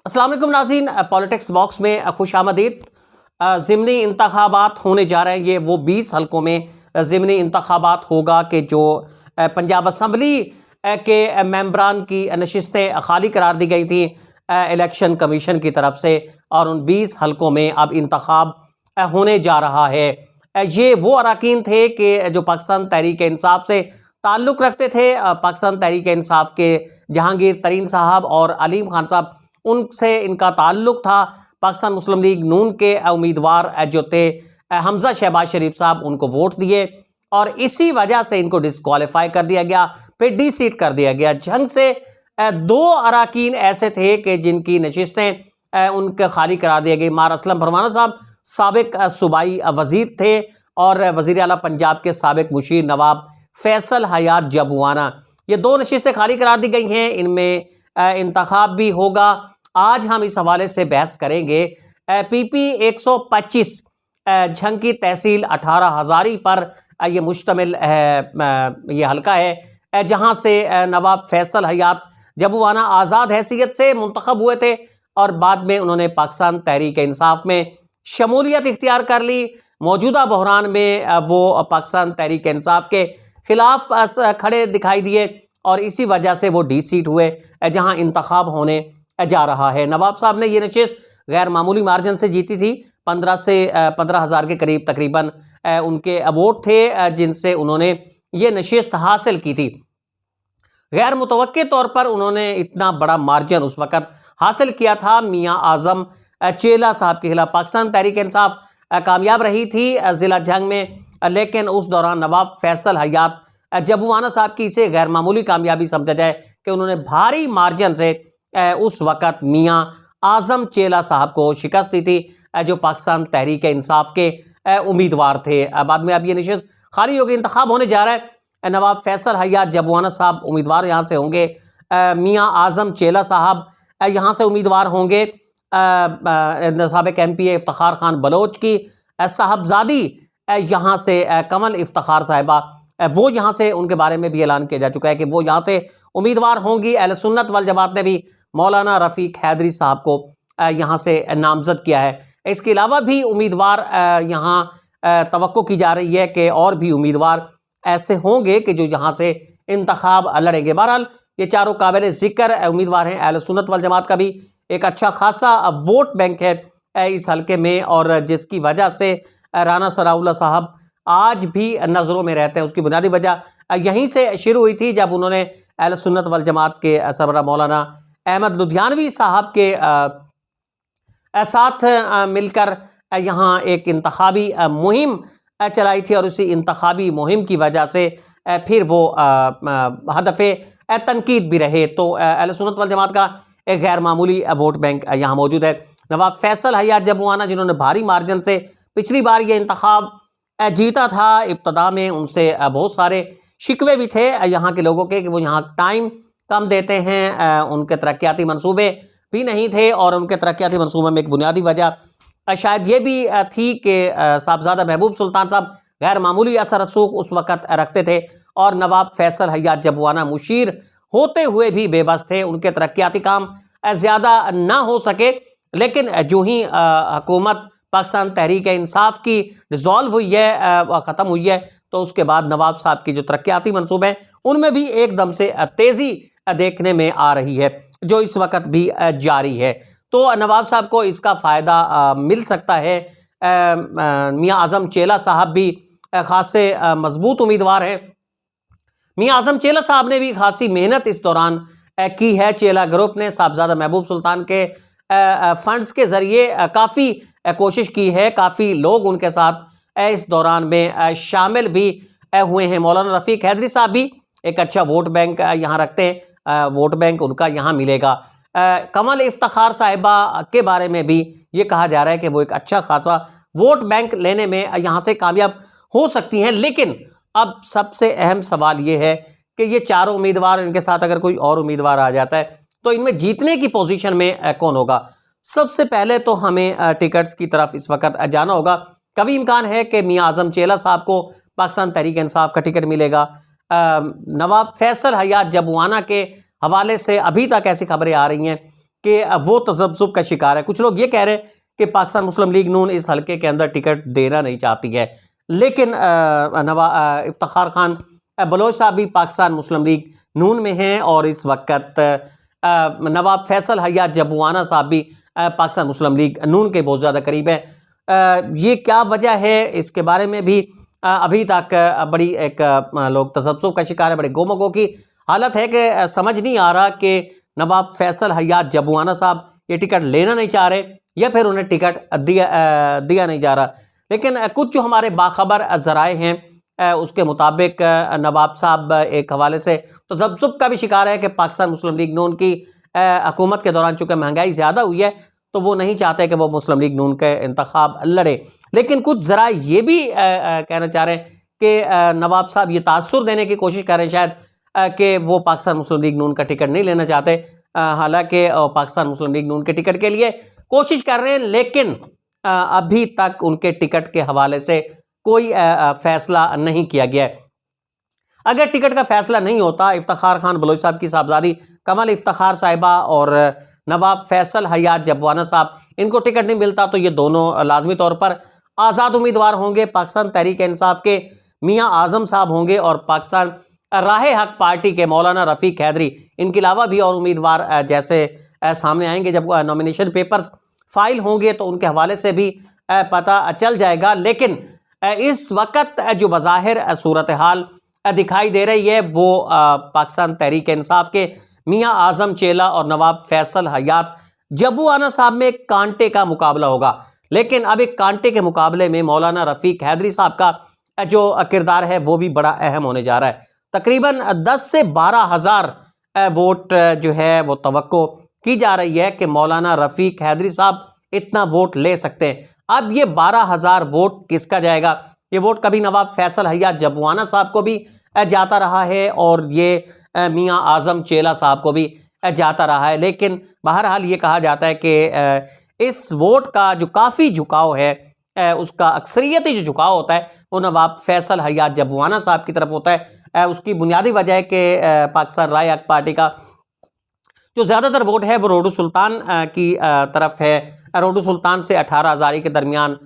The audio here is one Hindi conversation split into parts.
अस्सलाम वालेकुम नाज़रीन, पॉलिटिक्स बॉक्स में खुश आमदीद। ज़िमनी इंतखाबात होने जा रहे हैं। ये वो 20 हलकों में ज़िमनी इंतखाबात होगा कि जो पंजाब असम्बली के मेंबरान की नशिस्तें खाली करार दी गई थी इलेक्शन कमीशन की तरफ से, और उन 20 हलकों में अब इंतखाब होने जा रहा है। ये वो अरकान थे कि जो पाकिस्तान तहरीक इंसाफ से ताल्लुक़ रखते थे। पाकिस्तान तहरीक इंसाफ के जहांगीर तरीन साहब और अलीम खान साहब, उनसे इनका ताल्लुक़ था। पाकिस्तान मुस्लिम लीग नून के उम्मीदवार जो थे हमज़ा शहबाज शरीफ साहब, उनको वोट दिए और इसी वजह से इनको डिस्क्वालीफाई कर दिया गया, फिर डी सीट कर दिया गया। जंग से दो अरकान ऐसे थे कि जिनकी नशिस्तें उनके खाली करा दिया गई। मार असलम फरमाना साहब साबिक सूबाई वज़ीर थे, और वज़ीर आला पंजाब के साबिक मुशीर नवाब फैसल हयात जबुआना, ये दो नशिस्तें खाली करार दी गई हैं। इनमें इंतखाब भी होगा। आज हम इस हवाले से बहस करेंगे। PP 125 झंग की तहसील 18 हज़ारी पर यह मुश्तमिल है। ये हल्का है जहाँ से नवाब फैसल हयात जबुआना आज़ाद हैसियत से मुंतखब हुए थे, और बाद में उन्होंने पाकिस्तान तहरीक इंसाफ में शमूलियत इख्तियार कर ली। मौजूदा बहरान में वो पाकिस्तान तहरीक इंसाफ के खिलाफ खड़े दिखाई दिए, और इसी वजह से वो डी सीट हुए जहाँ इंतखाब होने जा रहा है। नवाब साहब ने ये नशिस्त गैर मामूली मार्जिन से जीती थी। 15 से 15,000 के करीब तकरीबन उनके वोट थे जिनसे उन्होंने ये नशिस्त हासिल की थी। गैर मुतवक्के तौर पर उन्होंने इतना बड़ा मार्जिन उस वक़्त हासिल किया था। मियाँ आज़म चेला साहब के खिलाफ पाकिस्तान तहरीक इंसाफ कामयाब रही थी ज़िला जंग में, लेकिन उस दौरान नवाब फैसल हयात जबुआना साहब की इसे गैर मामूली कामयाबी समझा जाए कि उन्होंने भारी मार्जिन से उस वक़्त मियाँ आज़म चेला साहब को शिकस्त दी थी, जो पाकिस्तान तहरीक इंसाफ के उम्मीदवार थे। बाद में अब ये नशिस्त खाली होगी, इंतखाब होने जा रहा है। नवाब फैसल हयात जबुआना साहब उम्मीदवार यहाँ से होंगे। मियाँ आज़म चेला साहब यहाँ से उम्मीदवार होंगे। साबिक MP इफ्तिखार खान बलोच की साहबजादी यहाँ से कमल इफ्तिखार साहिबा, वो यहाँ से, उनके बारे में भी ऐलान किया जा चुका है कि वो यहाँ से उम्मीदवार होंगी। अहले सुन्नत वल जमात ने भी मौलाना रफ़ीक हैदरी साहब को यहाँ से नामज़द किया है। इसके अलावा भी उम्मीदवार यहाँ तवक्को की जा रही है कि और भी उम्मीदवार ऐसे होंगे कि जो यहाँ से इंतखाब लड़ेंगे। बहरहाल ये चारों काबिल ज़िक्र उम्मीदवार हैं। अहले सुन्नत वल जमात का भी एक अच्छा खासा वोट बैंक है इस हल्के में, और जिसकी वजह से राना सनाउल्लाह साहब आज भी नज़रों में रहते हैं। उसकी बुनियादी वजह यहीं से शुरू हुई थी जब उन्होंने अहले सुन्नत वल जमात के सरबराह मौलाना अहमद लुधियानवी साहब के साथ मिलकर यहाँ एक इंतखाबी मुहिम चलाई थी, और उसी इंतखाबी मुहिम की वजह से फिर वो हदफ़े तनकीद भी रहे। तो अहले सुन्नत वल जमात का एक गैर मामूली वोट बैंक यहाँ मौजूद है। नवाब फैसल हयात जबुआना, जिन्होंने भारी मार्जिन से पिछली बार ये इंतखाब जीता था, इब्तदा में उनसे बहुत सारे शिकवे भी थे यहाँ के लोगों के कि वो यहाँ टाइम कम देते हैं, उनके तरक्याती मंसूबे भी नहीं थे, और उनके तरक्याती मंसूबे में एक बुनियादी वजह शायद ये भी थी कि साहबजादा महबूब सुल्तान साहब गैर मामूली असर रसूख उस वक़्त रखते थे, और नवाब फैसल हयात जबुआना मुशीर होते हुए भी बेबस थे। उनके तरक्याती काम ज़्यादा ना हो सके, लेकिन जो ही हुकूमत पाकिस्तान तहरीक इंसाफ की डिज़ोल्व हुई है, ख़त्म हुई है, तो उसके बाद नवाब साहब की जो तरक्याती मंसूबे हैं उनमें भी एकदम से तेज़ी देखने में आ रही है, जो इस वक्त भी जारी है। तो नवाब साहब को इसका फ़ायदा मिल सकता है। मियाँ आज़म चेला साहब भी खासे मजबूत उम्मीदवार हैं। मियाँ आज़म चेला साहब ने भी खासी मेहनत इस दौरान की है। चेला ग्रुप ने साहबजादा महबूब सुल्तान के फंड्स के ज़रिए काफ़ी कोशिश की है। काफ़ी लोग उनके साथ इस दौरान में शामिल भी हुए हैं। मौलाना रफ़ीक हैदरी साहब भी एक अच्छा वोट बैंक यहाँ रखते हैं, वोट बैंक उनका यहाँ मिलेगा। कमल इफ्तिखार साहिबा के बारे में भी ये कहा जा रहा है कि वो एक अच्छा खासा वोट बैंक लेने में यहाँ से कामयाब हो सकती हैं। लेकिन अब सबसे अहम सवाल ये है कि ये चारों उम्मीदवार, इनके साथ अगर कोई और उम्मीदवार आ जाता है तो इनमें जीतने की पोजीशन में कौन होगा। सबसे पहले तो हमें टिकट्स की तरफ इस वक्त जाना होगा। कभी इम्कान है कि मियाँ आज़म चेला साहब को पाकिस्तान तहरीक इंसाफ का टिकट मिलेगा। नवाब फैसल हयात जबुआना के हवाले से अभी तक ऐसी खबरें आ रही हैं कि वो तसब्जुब का शिकार है। कुछ लोग ये कह रहे हैं कि पाकिस्तान मुस्लिम लीग नून इस हलके के अंदर टिकट देना नहीं चाहती है, लेकिन इफ्तिखार खान बलोच साहब भी पाकिस्तान मुस्लिम लीग नून में हैं और इस वक्त नवाब फैसल हयात जबुआना साहब भी पाकिस्तान मुस्लिम लीग नून के बहुत ज़्यादा करीब है। ये क्या वजह है, इसके बारे में भी अभी तक बड़ी एक लोग तसब्जुब का शिकार है, बड़े गोमगो की हालत है कि समझ नहीं आ रहा कि नवाब फैसल हयात जबुआना साहब ये टिकट लेना नहीं चाह रहे या फिर उन्हें टिकट दिया नहीं जा रहा। लेकिन कुछ जो हमारे बाखबर ज़राए हैं उसके मुताबिक नवाब साहब एक हवाले से तसब्जुब का भी शिकार है कि पाकिस्तान मुस्लिम लीग नून की हुकूमत के दौरान चूँकि महंगाई ज़्यादा हुई है तो वो नहीं चाहते कि वो मुस्लिम लीग नून के इंतखाब लड़े। लेकिन कुछ ज़रा ये भी कहना चाह रहे हैं कि नवाब साहब ये तासुर देने की कोशिश कर रहे हैं शायद कि वो पाकिस्तान मुस्लिम लीग नून का टिकट नहीं लेना चाहते, हालांकि पाकिस्तान मुस्लिम लीग नून के टिकट के लिए कोशिश कर रहे हैं, लेकिन अभी तक उनके टिकट के हवाले से कोई फैसला नहीं किया गया है। अगर टिकट का फैसला नहीं होता, इफ्तिखार खान बलोच साहब की साहबजादी कमल इफ्तिखार साहिबा और नवाब फैसल हयात जबुआना साहब इनको टिकट नहीं मिलता तो ये दोनों लाजमी तौर पर आज़ाद उम्मीदवार होंगे। पाकिस्तान तहरीक इंसाफ के मियाँ आज़म साहब होंगे और पाकिस्तान राहे हक पार्टी के मौलाना रफ़ीक हैदरी, इनके अलावा भी और उम्मीदवार जैसे सामने आएंगे जब नॉमिनेशन पेपर्स फाइल होंगे तो उनके हवाले से भी पता चल जाएगा। लेकिन इस वक्त जो बज़ाहिर सूरत हाल दिखाई दे रही है वो पाकिस्तान तहरीक इंसाफ के मियाँ आज़म चेला और नवाब फैसल हयात जबुआना साहब में कांटे का मुकाबला होगा। लेकिन अब एक कांटे के मुकाबले में मौलाना रफ़ीक हैदरी साहब का जो किरदार है वो भी बड़ा अहम होने जा रहा है। तकरीबन 10 से 12 हज़ार वोट जो है वो तवक्को की जा रही है कि मौलाना रफ़ीक हैदरी साहब इतना वोट ले सकते हैं। अब ये 12,000 वोट किसका जाएगा? ये वोट कभी नवाब फैसल हयात जबुआना साहब को भी जाता रहा है और ये मियाँ आज़म चेला साहब को भी जाता रहा है। लेकिन बहरहाल ये कहा जाता है कि इस वोट का जो काफ़ी झुकाव है उसका अक्सरियती जो झुकाव होता है वो नवाब फैसल हयात जबुआना साहब की तरफ होता है। उसकी बुनियादी वजह है कि पाकिस्तान राहे हक पार्टी का जो ज़्यादातर वोट है वो रोडू सुल्तान की तरफ है। रोडू सुल्तान से 18 हज़ारी के दरमियान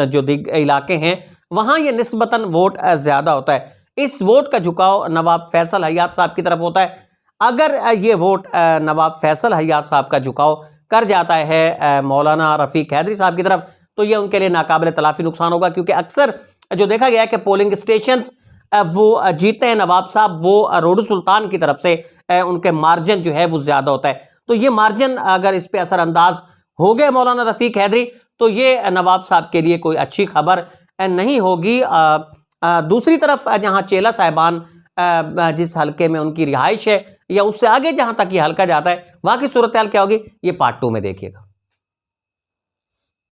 जो इलाके हैं वहाँ ये निस्बतन वोट ज़्यादा होता है। इस वोट का झुकाव नवाब फैसल हयात साहब की तरफ होता है। अगर ये वोट नवाब फैसल हयात साहब का झुकाव कर जाता है मौलाना रफ़ीक हैदरी साहब की तरफ तो ये उनके लिए नाकाबिल तलाफ़ी नुकसान होगा, क्योंकि अक्सर जो देखा गया है कि पोलिंग स्टेशंस वो जीते हैं नवाब साहब वो रोडू सुल्तान की तरफ से उनके मार्जिन जो है वो ज़्यादा होता है। तो ये मार्जिन अगर इस पर असरअंदाज हो गए मौलाना रफ़ीक हैदरी तो ये नवाब साहब के लिए कोई अच्छी खबर नहीं होगी। दूसरी तरफ जहाँ चेला साहिबान जिस हलके में उनकी रिहाइश है या उससे आगे जहाँ तक ये हलका जाता है वहाँ की सूरत हाल क्या होगी ये पार्ट 2 में देखिएगा।